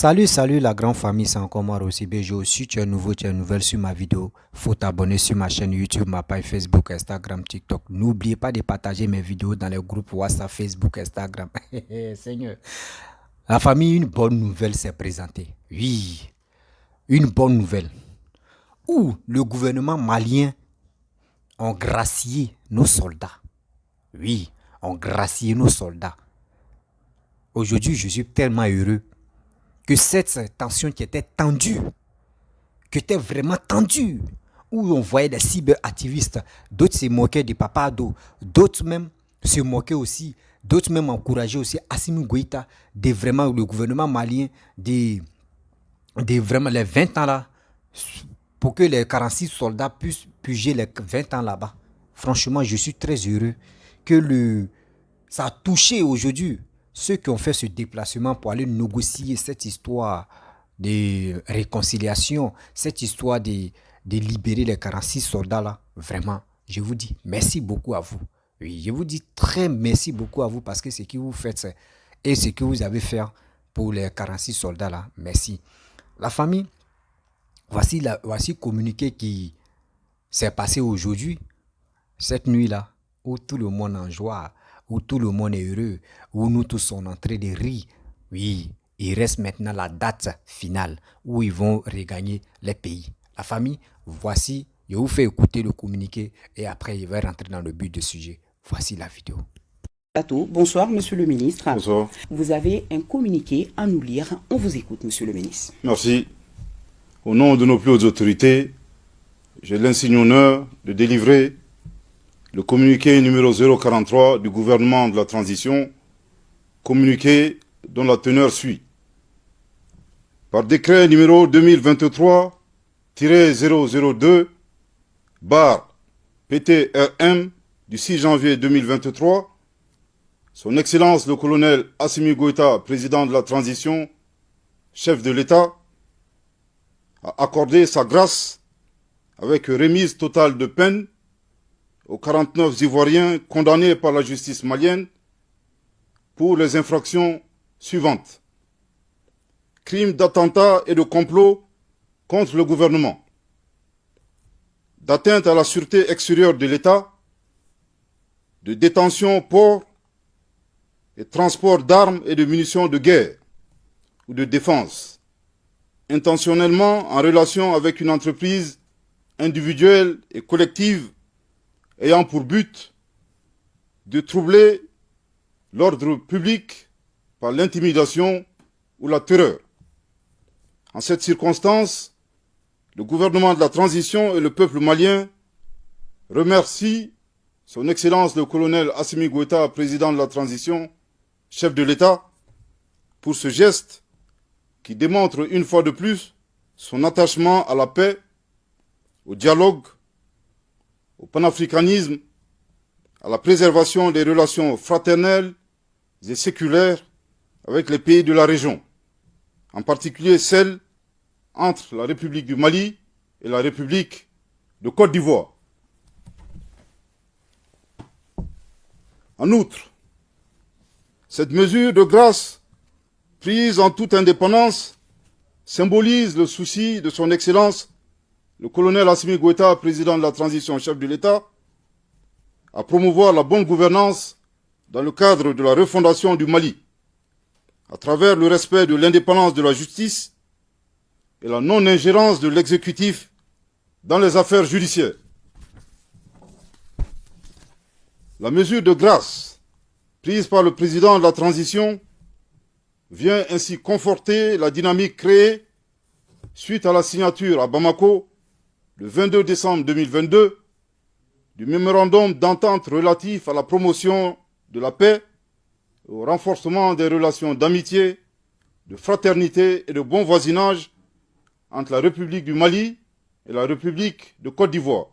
Salut la grande famille, c'est encore moi aussi Bejo. Si tu es nouveau, tu es nouvelle sur ma vidéo, faut t'abonner sur ma chaîne YouTube, ma page Facebook, Instagram, TikTok. N'oubliez pas de partager mes vidéos dans les groupes WhatsApp, Facebook, Instagram. Seigneur. La famille, une bonne nouvelle s'est présentée. Oui, une bonne nouvelle. Où le gouvernement malien a gracié nos soldats. Oui, ont gracié nos soldats. Aujourd'hui, je suis tellement heureux que cette tension qui était tendue, qui était vraiment tendue, où on voyait des cyberactivistes, d'autres se moquaient de Papa Ado, d'autres même se moquaient aussi, d'autres même encourageaient aussi Assimi Goïta, de vraiment le gouvernement malien, de vraiment les 20 ans là, pour que les 46 soldats puissent puger les 20 ans là-bas. Franchement, je suis très heureux que ça a touché aujourd'hui ceux qui ont fait ce déplacement pour aller négocier cette histoire de réconciliation, cette histoire de libérer les 46 soldats là. Vraiment, je vous dis merci beaucoup à vous. Oui, je vous dis très merci beaucoup à vous parce que ce que vous faites et ce que vous avez fait pour les 46 soldats là, merci. La famille, voici le communiqué qui s'est passé aujourd'hui, cette nuit-là, où tout le monde est en joie, où tout le monde est heureux, où nous tous sommes en train de rire. Oui, il reste maintenant la date finale où ils vont regagner les pays. La famille, voici, je vous fais écouter le communiqué et après je vais rentrer dans le but du sujet. Voici la vidéo. Bonsoir, monsieur le ministre. Bonsoir. Vous avez un communiqué à nous lire. On vous écoute, monsieur le ministre. Merci. Au nom de nos plus hautes autorités, j'ai l'insigne honneur de délivrer le communiqué numéro 043 du gouvernement de la transition, communiqué dont la teneur suit. Par décret numéro 2023-002, PTRM du 6 janvier 2023, Son Excellence le colonel Assimi Goïta, président de la transition, chef de l'État, a accordé sa grâce avec remise totale de peine aux 49 Ivoiriens condamnés par la justice malienne pour les infractions suivantes. Crimes d'attentat et de complot contre le gouvernement, d'atteinte à la sûreté extérieure de l'État, de détention, port et transport d'armes et de munitions de guerre ou de défense, intentionnellement en relation avec une entreprise individuelle et collective ayant pour but de troubler l'ordre public par l'intimidation ou la terreur. En cette circonstance, le gouvernement de la transition et le peuple malien remercient Son Excellence le colonel Assimi Goïta, président de la transition, chef de l'État, pour ce geste qui démontre une fois de plus son attachement à la paix, au dialogue, au panafricanisme, à la préservation des relations fraternelles et séculaires avec les pays de la région, en particulier celles entre la République du Mali et la République de Côte d'Ivoire. En outre, cette mesure de grâce, prise en toute indépendance, symbolise le souci de son Excellence le colonel Assimi Goïta, président de la transition, chef de l'État, à promouvoir la bonne gouvernance dans le cadre de la refondation du Mali, à travers le respect de l'indépendance de la justice et la non-ingérence de l'exécutif dans les affaires judiciaires. La mesure de grâce prise par le président de la transition vient ainsi conforter la dynamique créée suite à la signature à Bamako, le 22 décembre 2022, du mémorandum d'entente relatif à la promotion de la paix, au renforcement des relations d'amitié, de fraternité et de bon voisinage entre la République du Mali et la République de Côte d'Ivoire.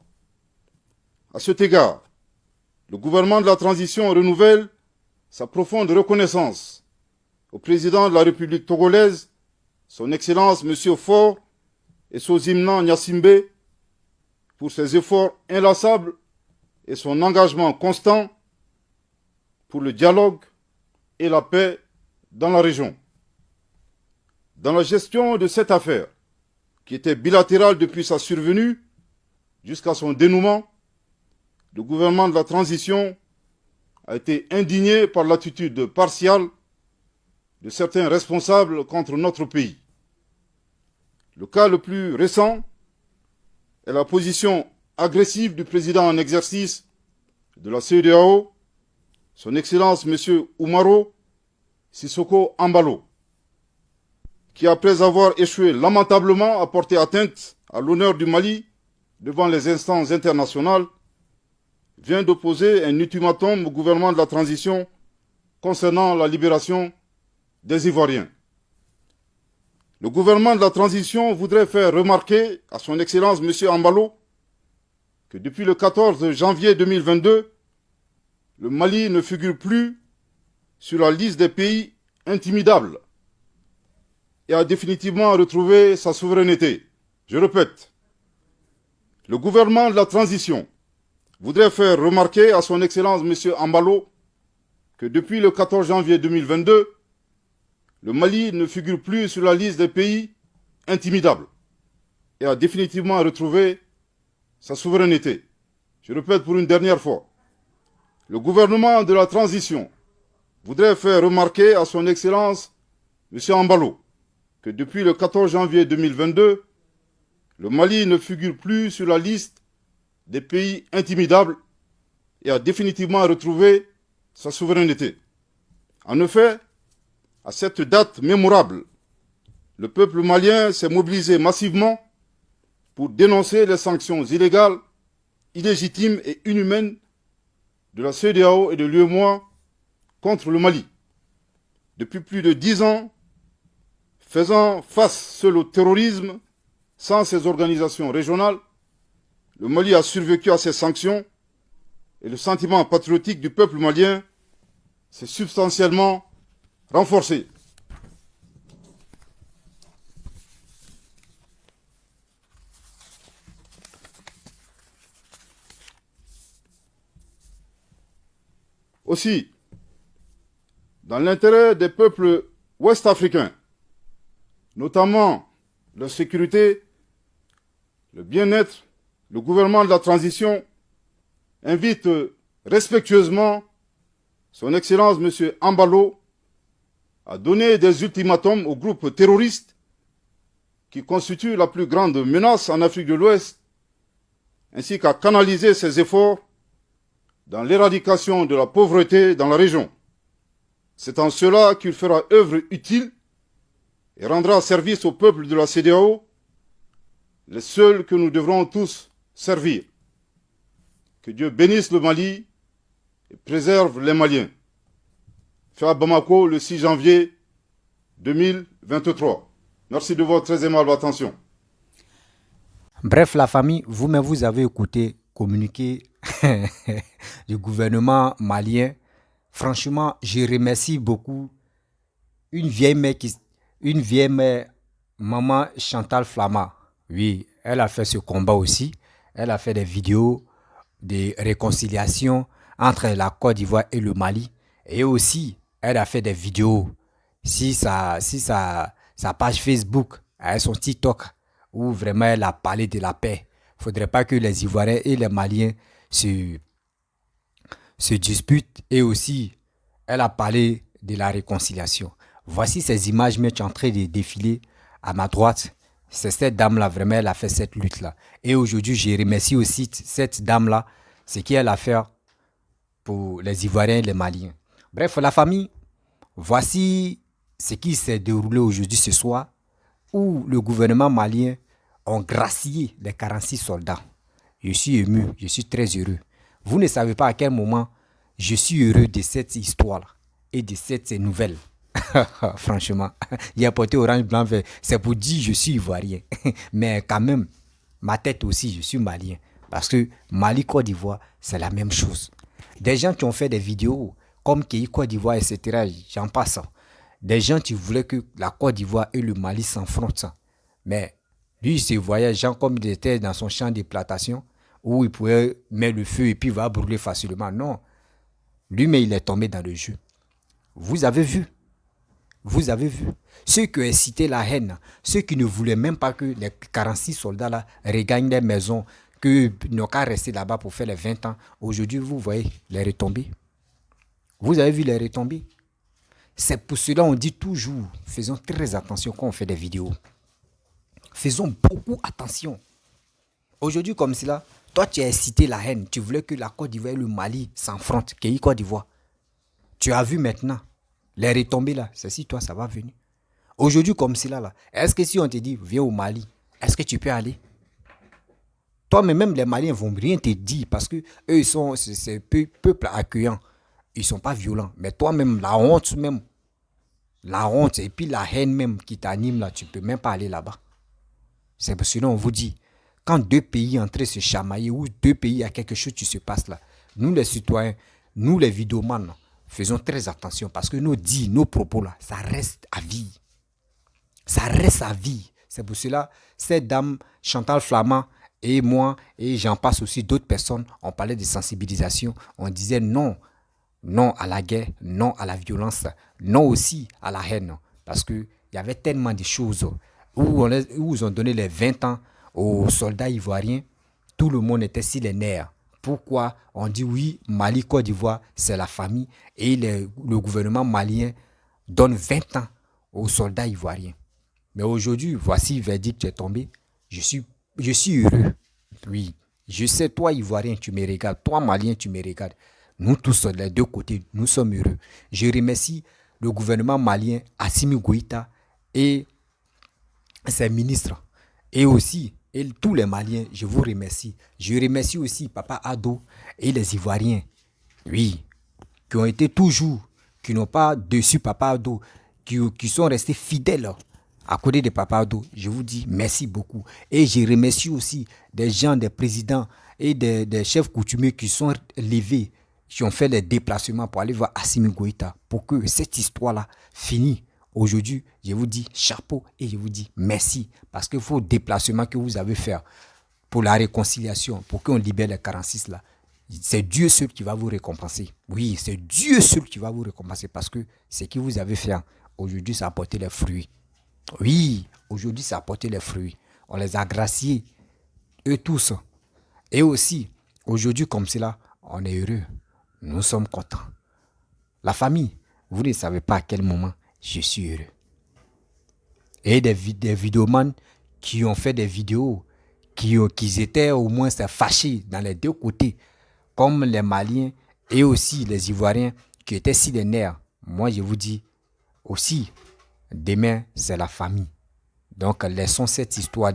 À cet égard, le gouvernement de la transition renouvelle sa profonde reconnaissance au président de la République togolaise, son Excellence M. Faure et Sozimnan Gnassingbé, pour ses efforts inlassables et son engagement constant pour le dialogue et la paix dans la région. Dans la gestion de cette affaire, qui était bilatérale depuis sa survenue jusqu'à son dénouement, le gouvernement de la transition a été indigné par l'attitude partiale de certains responsables contre notre pays. Le cas le plus récent est la position agressive du président en exercice de la CEDEAO, son Excellence M. Umaro Sissoko Embalo, qui après avoir échoué lamentablement a porté atteinte à l'honneur du Mali devant les instances internationales, vient d'opposer un ultimatum au gouvernement de la transition concernant la libération des Ivoiriens. Le gouvernement de la transition voudrait faire remarquer à son Excellence M. Embalo que depuis le 14 janvier 2022, le Mali ne figure plus sur la liste des pays intimidables et a définitivement retrouvé sa souveraineté. Je répète, le gouvernement de la transition voudrait faire remarquer à son Excellence M. Embalo que depuis le 14 janvier 2022, le Mali ne figure plus sur la liste des pays intimidables et a définitivement retrouvé sa souveraineté. Je répète pour une dernière fois, le gouvernement de la transition voudrait faire remarquer à son Excellence M. Embalo que depuis le 14 janvier 2022, le Mali ne figure plus sur la liste des pays intimidables et a définitivement retrouvé sa souveraineté. En effet, à cette date mémorable, le peuple malien s'est mobilisé massivement pour dénoncer les sanctions illégales, illégitimes et inhumaines de la CEDEAO et de l'UEMOA contre le Mali. Depuis plus de 10 ans, faisant face seul au terrorisme, sans ces organisations régionales, le Mali a survécu à ces sanctions et le sentiment patriotique du peuple malien s'est substantiellement renforcé. Aussi, dans l'intérêt des peuples ouest-africains, notamment leur sécurité, le bien-être, le gouvernement de la transition invite respectueusement son Excellence M. Embalo à donner des ultimatums aux groupes terroristes qui constituent la plus grande menace en Afrique de l'Ouest, ainsi qu'à canaliser ses efforts dans l'éradication de la pauvreté dans la région. C'est en cela qu'il fera œuvre utile et rendra service au peuple de la CEDEAO, les seuls que nous devrons tous servir. Que Dieu bénisse le Mali et préserve les Maliens. Fait à Bamako le 6 janvier 2023. Merci de votre très aimable attention. Bref, la famille, vous-même, vous avez écouté communiqué du gouvernement malien. Franchement, je remercie beaucoup une vieille mère, maman Chantal Flama. Oui, elle a fait ce combat aussi. Elle a fait des vidéos de réconciliation entre la Côte d'Ivoire et le Mali. Et aussi, elle a fait des vidéos si sa page Facebook, son TikTok, où vraiment elle a parlé de la paix. Il ne faudrait pas que les Ivoiriens et les Maliens se disputent. Et aussi, elle a parlé de la réconciliation. Voici ces images qui sont en train de défiler à ma droite. C'est cette dame-là, vraiment, elle a fait cette lutte-là. Et aujourd'hui, je remercie aussi cette dame-là, ce qu'elle a fait pour les Ivoiriens et les Maliens. Bref, la famille, voici ce qui s'est déroulé aujourd'hui, ce soir, où le gouvernement malien a gracié les 46 soldats. Je suis ému, je suis très heureux. Vous ne savez pas à quel moment je suis heureux de cette histoire-là et de cette nouvelle. Franchement, il a porté orange, blanc, vert. C'est pour dire je suis ivoirien. Mais quand même, ma tête aussi, je suis malien. Parce que Mali, Côte d'Ivoire, c'est la même chose. Des gens qui ont fait des vidéos comme Kéi Côte d'Ivoire, etc., j'en passe. Des gens qui voulaient que la Côte d'Ivoire et le Mali s'affrontent. Mais lui, il se voyait gens comme il était dans son champ de plantation où il pouvait mettre le feu et puis il va brûler facilement. Non. Lui, mais il est tombé dans le jeu. Vous avez vu. Vous avez vu. Ceux qui ont incité la haine, ceux qui ne voulaient même pas que les 46 soldats là regagnent les maisons, qu'ils n'ont qu'à rester là-bas pour faire les 20 ans. Aujourd'hui, vous voyez les retombées. Vous avez vu les retombées. C'est pour cela qu'on dit toujours, faisons très attention quand on fait des vidéos. Faisons beaucoup attention. Aujourd'hui, comme cela, toi, tu as incité la haine. Tu voulais que la Côte d'Ivoire et le Mali s'affrontent. Qui Côte d'Ivoire. Tu as vu maintenant les retombées là. C'est si toi, ça va venir. Aujourd'hui, comme cela, là, est-ce que si on te dit, viens au Mali, est-ce que tu peux aller? Toi-même, les Maliens ne vont rien te dire parce que eux, c'est peuple accueillant. Ils ne sont pas violents. Mais toi-même, la honte et puis la haine même qui t'anime là, tu ne peux même pas aller là-bas. C'est pour cela qu'on vous dit, quand deux pays sont en train de se chamailler ou deux pays, il y a quelque chose qui se passe là, nous les citoyens, nous les vidéomans, faisons très attention parce que nos propos là, ça reste à vie. Ça reste à vie. C'est pour cela, cette dame Chantal Flamand et moi, et j'en passe aussi d'autres personnes, on parlait de sensibilisation, on disait non. Non à la guerre, non à la violence, non aussi à la haine. Parce qu'il y avait tellement de choses où ils ont donné les 20 ans aux soldats ivoiriens. Tout le monde était sur les nerfs. Pourquoi on dit oui, Mali, Côte d'Ivoire, c'est la famille. Et le gouvernement malien donne 20 ans aux soldats ivoiriens. Mais aujourd'hui, voici le verdict qui est tombé. Je suis heureux. Oui, je sais, toi, Ivoirien, tu me regardes. Toi, Malien, tu me regardes. Nous tous, les deux côtés, nous sommes heureux. Je remercie le gouvernement malien, Assimi Goïta, et ses ministres. Et aussi, tous les Maliens, je vous remercie. Je remercie aussi Papa Ado et les Ivoiriens. Oui, qui ont été toujours, qui n'ont pas déçu Papa Ado, qui sont restés fidèles à côté de Papa Ado. Je vous dis merci beaucoup. Et je remercie aussi des gens, des présidents et des chefs coutumiers qui sont levés, qui ont fait les déplacements pour aller voir Assimi Goïta, pour que cette histoire-là finisse. Aujourd'hui, je vous dis chapeau et je vous dis merci, parce que vos déplacements que vous avez fait pour la réconciliation, pour qu'on libère les 46 là, c'est Dieu seul qui va vous récompenser. Oui, c'est Dieu seul qui va vous récompenser, parce que ce que vous avez fait, aujourd'hui, ça a apporté les fruits. Oui, aujourd'hui, ça a apporté les fruits. On les a graciés, eux tous. Et aussi, aujourd'hui, comme cela, on est heureux. Nous sommes contents. La famille, vous ne savez pas à quel moment je suis heureux. Et des vidéomans qui ont fait des vidéos, qui étaient au moins fâchés dans les deux côtés, comme les Maliens et aussi les Ivoiriens qui étaient si les nerfs. Moi, je vous dis aussi, demain, c'est la famille. Donc, laissons cette histoire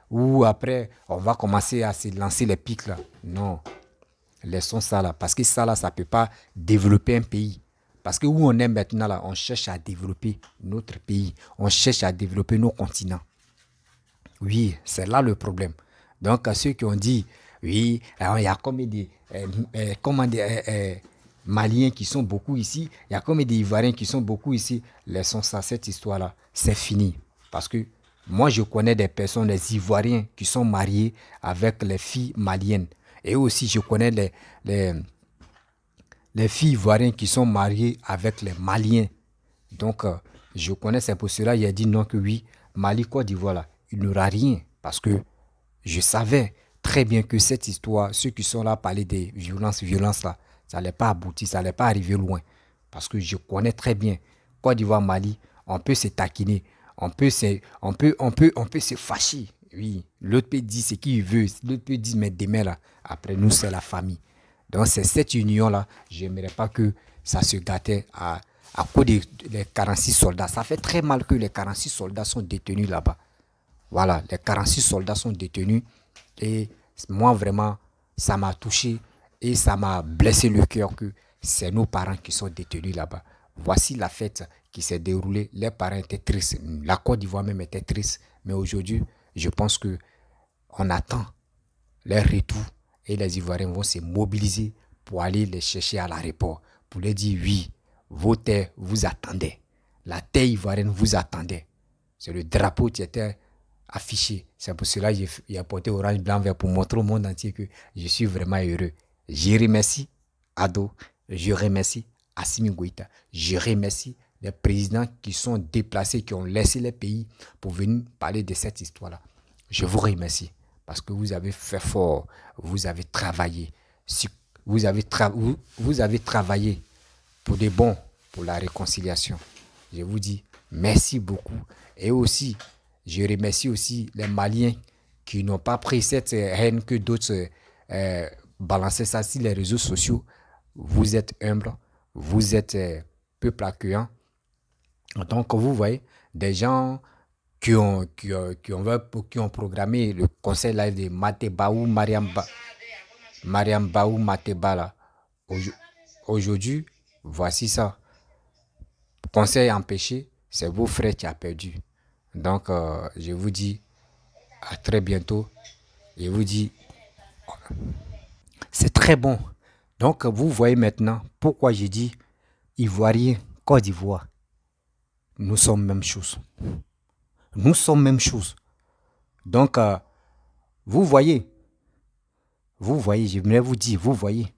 où après, on va commencer à se lancer les pics là. Non. Laissons ça là, parce que ça là, ça ne peut pas développer un pays. Parce que où on est maintenant là, on cherche à développer notre pays. On cherche à développer nos continents. Oui, c'est là le problème. Donc, à ceux qui ont dit, oui, alors, il y a combien de Maliens qui sont beaucoup ici, il y a combien d'Ivoiriens qui sont beaucoup ici, laissons ça, cette histoire-là, c'est fini. Parce que moi, je connais des personnes, des Ivoiriens qui sont mariés avec les filles maliennes. Et aussi, je connais les filles ivoiriennes qui sont mariées avec les Maliens. Donc, je connais, c'est pour cela qu'il a dit non que oui, Mali, Côte d'Ivoire, là, il n'y aura rien. Parce que je savais très bien que cette histoire, ceux qui sont là parler des violences là, ça n'allait pas aboutir, ça n'allait pas arriver loin. Parce que je connais très bien, Côte d'Ivoire, Mali, on peut se taquiner, on peut se fâcher. Oui, l'autre peut dire ce qu'il veut, l'autre peut dire mais demain là, après nous c'est la famille. Donc c'est cette union-là, je n'aimerais pas que ça se gâtait à cause des 46 soldats. Ça fait très mal que les 46 soldats sont détenus là-bas. Voilà, les 46 soldats sont détenus et moi vraiment, ça m'a touché et ça m'a blessé le cœur que c'est nos parents qui sont détenus là-bas. Voici la fête qui s'est déroulée. Les parents étaient tristes, la Côte d'Ivoire même était triste, mais aujourd'hui, je pense qu'on attend leur retour et les Ivoiriens vont se mobiliser pour aller les chercher à l'aéroport, pour leur dire oui, vos terres vous attendaient. La terre ivoirienne vous attendait. C'est le drapeau qui était affiché. C'est pour cela que j'ai apporté orange, blanc, vert pour montrer au monde entier que je suis vraiment heureux. Je remercie Ado, je remercie Assimi Goïta, je remercie des présidents qui sont déplacés, qui ont laissé les pays pour venir parler de cette histoire-là. Je vous remercie parce que vous avez fait fort, vous avez travaillé, vous avez travaillé pour des bons, pour la réconciliation. Je vous dis merci beaucoup. Et aussi, je remercie aussi les Maliens qui n'ont pas pris cette haine que d'autres balançaient ça sur les réseaux sociaux. Vous êtes humble, vous êtes peuple accueillant. Donc, vous voyez, des gens qui ont programmé le concert live de Mateba ou Mariam Baou Mateba là. Aujourd'hui, voici ça. Conseil empêché, c'est vos frères qui a perdu. Donc, je vous dis à très bientôt. Je vous dis, c'est très bon. Donc, vous voyez maintenant pourquoi j'ai dit Ivoirien, Côte d'Ivoire. Nous sommes même chose. Nous sommes même chose. Donc, vous voyez, je voulais vous dire, vous voyez,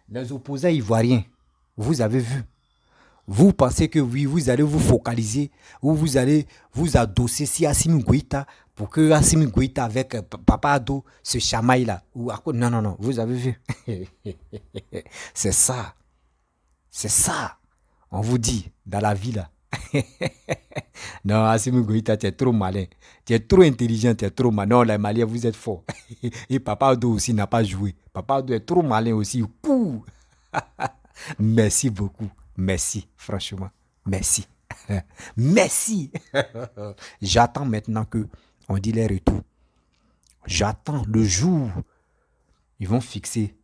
les opposants ivoiriens, vous avez vu. Vous pensez que oui, vous allez vous focaliser ou vous allez vous adosser si Assimi Goïta pour que Assimi Goïta avec Papa Ado se chamaille là. Non, non, non, vous avez vu. C'est ça. C'est ça. On vous dit dans la vie là. Non, Assimi Goïta, tu es trop malin. Tu es trop intelligent, tu es trop malin. Non, les Maliens, vous êtes forts. Et Papa Ado aussi n'a pas joué. Papa Ado est trop malin aussi. Merci beaucoup. Merci, franchement. Merci. Merci. J'attends maintenant que on dit les retours. J'attends le jour. Ils vont fixer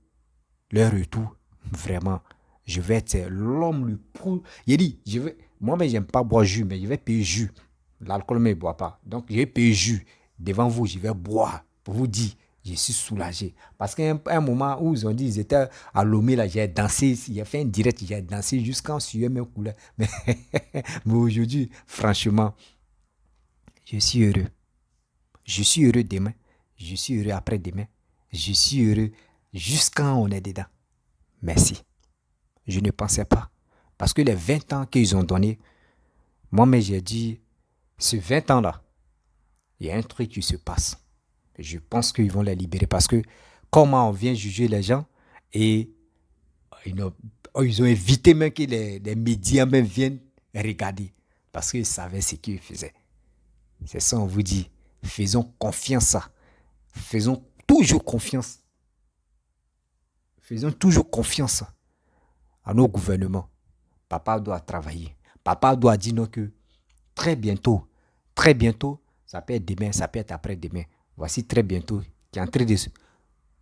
leur retour. Vraiment. Je vais être l'homme le plus. Il dit, moi-même, j'aime pas boire jus, mais je vais payer jus. L'alcool ne me boit pas. Donc, je vais payer jus. Devant vous, je vais boire. Pour vous dire, je suis soulagé. Parce qu'à un moment où ils ont dit, ils étaient à Lomé, là, j'ai dansé, j'ai fait un direct, j'ai dansé jusqu'en sueur mes couleurs. Mais aujourd'hui, franchement, je suis heureux. Je suis heureux demain. Je suis heureux après-demain. Je suis heureux jusqu'à on est dedans. Merci. Je ne pensais pas. Parce que les 20 ans qu'ils ont donné, moi-même j'ai dit, ces 20 ans-là, il y a un truc qui se passe. Je pense qu'ils vont les libérer parce que comment on vient juger les gens et ils ont évité même que les médias même viennent regarder parce qu'ils savaient ce qu'ils faisaient. C'est ça, on vous dit. Faisons confiance. Faisons toujours confiance. Faisons toujours confiance à nos gouvernements. Papa doit travailler. Papa doit dire non que très bientôt, ça peut être demain, ça peut être après-demain. Voici très bientôt qui est en train de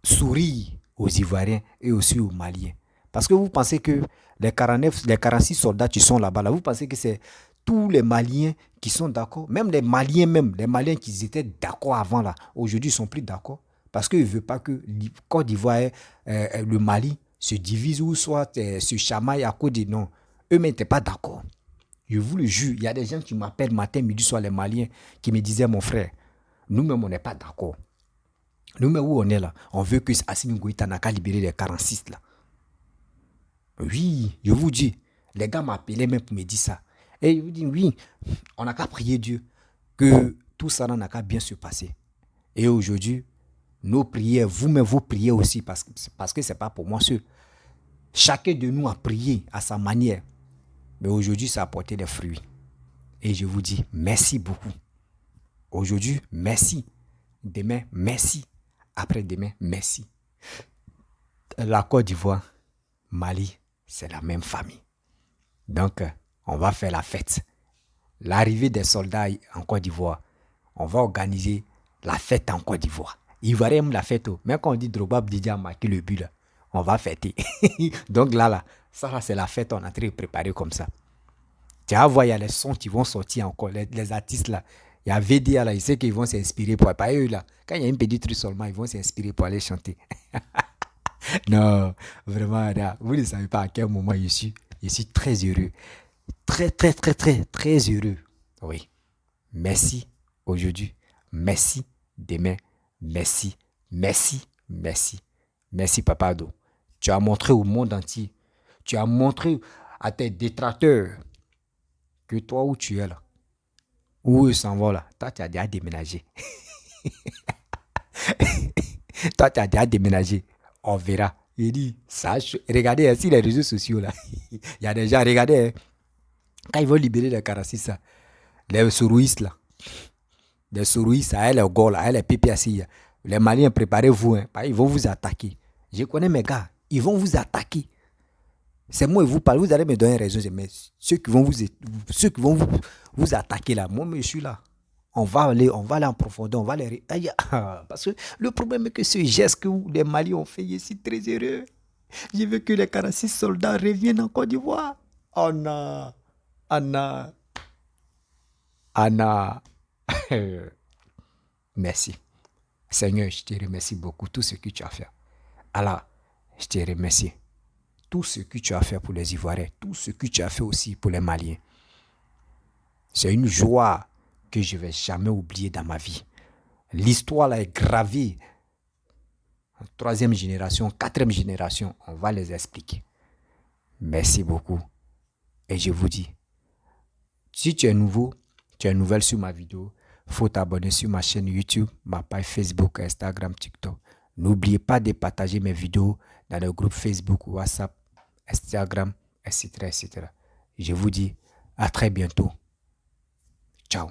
sourire aux Ivoiriens et aussi aux Maliens. Parce que vous pensez que les 46 soldats qui sont là-bas, là, vous pensez que c'est tous les Maliens qui sont d'accord. Même les Maliens qui étaient d'accord avant, là, aujourd'hui, ils ne sont plus d'accord. Parce qu'ils ne veulent pas que Côte d'Ivoire, le Mali, se divise ou soit se chamaille à cause de non. Eux-mêmes n'étaient pas d'accord. Je vous le jure, il y a des gens qui m'appellent matin, midi, soir, les Maliens, qui me disaient, mon frère, nous-mêmes, on n'est pas d'accord. Nous-mêmes, où on est là, on veut que Assimi Goïta n'a qu'à libérer les 46 là. Oui, je vous dis, les gars m'appelaient même pour me dire ça. Et je vous dis, oui, on n'a qu'à prier Dieu que tout ça n'a qu'à bien se passer. Et aujourd'hui, nos prières, vous-même, vous priez aussi parce que ce n'est pas pour moi seul. Chacun de nous a prié à sa manière. Mais aujourd'hui, ça a porté des fruits. Et je vous dis merci beaucoup. Aujourd'hui, merci. Demain, merci. Après-demain, merci. La Côte d'Ivoire, Mali, c'est la même famille. Donc, on va faire la fête. L'arrivée des soldats en Côte d'Ivoire, on va organiser la fête en Côte d'Ivoire. Ivoirien aime la fête. Même quand on dit Drogba Bidja a marqué le but, là, on va fêter. Donc là, ça c'est la fête, on est en train de préparer comme ça. Tu vas voir, il y a les sons qui vont sortir encore, les artistes là. Il y a VDA là, ils savent qu'ils vont s'inspirer pour pas eux là. Quand il y a un petit truc seulement, ils vont s'inspirer pour aller chanter. Non, vraiment, vous ne savez pas à quel moment je suis très heureux. Très, très, très, très, très heureux. Oui. Merci aujourd'hui. Merci demain. Merci, merci, merci. Merci, Papa Ado. Tu as montré au monde entier. Tu as montré à tes détracteurs que toi où tu es là, où eux s'en vont là, toi tu as déjà déménagé. Toi tu as déjà déménagé. On verra. Il dit, ça, regardez ainsi les réseaux sociaux là. Il y a des gens, regardez, hein, quand ils vont libérer les Karassis, les sourouistes là, les sourouistes, elle est go là, elle est pipi assis. Les Maliens, préparez-vous, hein, ils vont vous attaquer. Je connais mes gars, ils vont vous attaquer. C'est moi, vous parle, vous allez me donner raison, mais ceux qui vont vous attaquer là, moi, je suis là. On va aller en profondeur, on va les... Parce que le problème est que ce geste que les Maliens ont fait, je suis très heureux. Je veux que les 46 soldats reviennent en Côte d'Ivoire. Anna. Merci. Seigneur, je te remercie beaucoup tout ce que tu as fait. Allah, je te remercie. Tout ce que tu as fait pour les Ivoiriens, tout ce que tu as fait aussi pour les Maliens. C'est une joie que je ne vais jamais oublier dans ma vie. L'histoire là est gravée. En 3e génération, 4e génération, on va les expliquer. Merci beaucoup. Et je vous dis, si tu es nouveau, tu es nouvelle sur ma vidéo, il faut t'abonner sur ma chaîne YouTube, ma page Facebook, Instagram, TikTok. N'oubliez pas de partager mes vidéos dans le groupe Facebook, WhatsApp, Instagram, etc., etc. Je vous dis à très bientôt. Ciao.